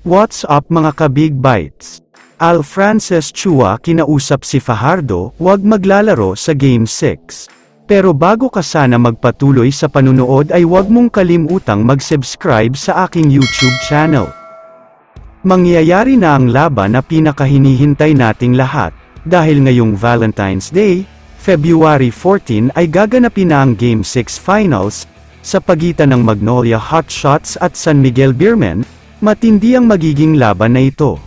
What's up mga ka-Big Bites? Al Frances Chua kinausap si Fajardo, huwag maglalaro sa Game 6. Pero bago ka sana magpatuloy sa panunood ay huwag mong kalimutang mag-subscribe sa aking YouTube channel. Mangyayari na ang laban na pinakahinihintay nating lahat, dahil ngayong Valentine's Day, February 14 ay gaganapin na ang Game 6 Finals, sa pagitan ng Magnolia Hotshots at San Miguel Beermen. Matindi ang magiging laban na ito.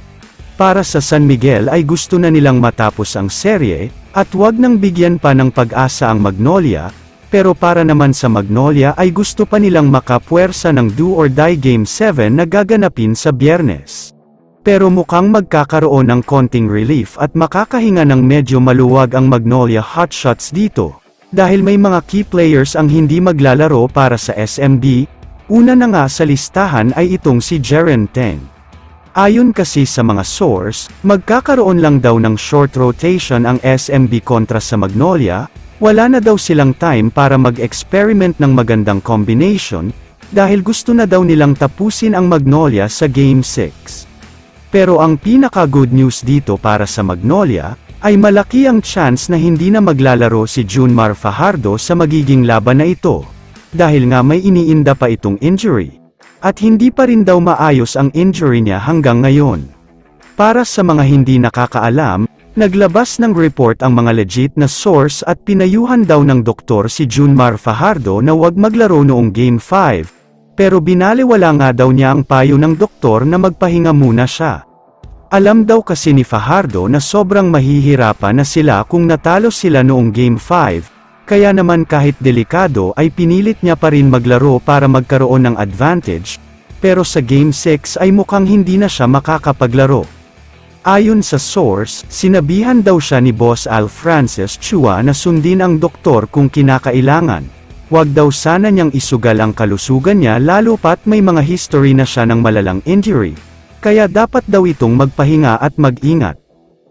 Para sa San Miguel ay gusto na nilang matapos ang serye, at wag nang bigyan pa ng pag-asa ang Magnolia, pero para naman sa Magnolia ay gusto pa nilang makapuwersa ng do or die Game 7 na gaganapin sa Biyernes. Pero mukhang magkakaroon ng konting relief at makakahinga ng medyo maluwag ang Magnolia Hotshots dito, dahil may mga key players ang hindi maglalaro para sa SMB. Una na nga sa listahan ay itong si Jeren Teng. Ayon kasi sa mga source, magkakaroon lang daw ng short rotation ang SMB kontra sa Magnolia, wala na daw silang time para mag-experiment ng magandang combination, dahil gusto na daw nilang tapusin ang Magnolia sa Game 6. Pero ang pinaka-good news dito para sa Magnolia, ay malaki ang chance na hindi na maglalaro si Junmar Fajardo sa magiging laban na ito, dahil nga may iniinda pa itong injury. At hindi pa rin daw maayos ang injury niya hanggang ngayon. Para sa mga hindi nakakaalam, naglabas ng report ang mga legit na source at pinayuhan daw ng doktor si Junmar Fajardo na huwag maglaro noong Game 5, pero binaliwala nga daw niya ang payo ng doktor na magpahinga muna siya. Alam daw kasi ni Fajardo na sobrang mahihirapan na sila kung natalo sila noong Game 5, kaya naman kahit delikado ay pinilit niya pa rin maglaro para magkaroon ng advantage, pero sa Game 6 ay mukhang hindi na siya makakapaglaro. Ayon sa source, sinabihan daw siya ni Boss Al Frances Chua na sundin ang doktor kung kinakailangan. Huwag daw sana niyang isugal ang kalusugan niya lalo pat may mga history na siya ng malalang injury. Kaya dapat daw itong magpahinga at mag-ingat.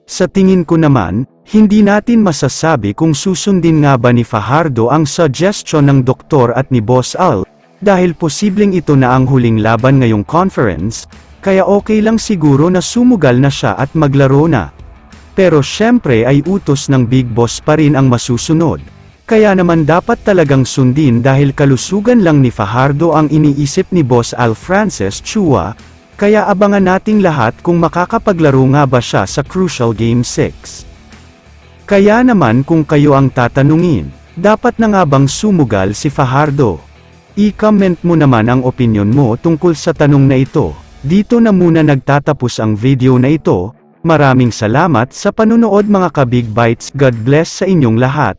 Sa tingin ko naman, hindi natin masasabi kung susundin nga ba ni Fajardo ang suggestion ng doktor at ni Boss Al, dahil posibleng ito na ang huling laban ngayong conference, kaya okay lang siguro na sumugal na siya at maglaro na. Pero syempre ay utos ng Big Boss pa rin ang masusunod, kaya naman dapat talagang sundin dahil kalusugan lang ni Fajardo ang iniisip ni Boss Al Frances Chua. Kaya abangan nating lahat kung makakapaglaro nga ba siya sa crucial Game 6. Kaya naman kung kayo ang tatanungin, dapat na nga bang sumugal si Fajardo? I-comment mo naman ang opinion mo tungkol sa tanong na ito. Dito na muna nagtatapos ang video na ito. Maraming salamat sa panunood mga ka-Big Bites. God bless sa inyong lahat.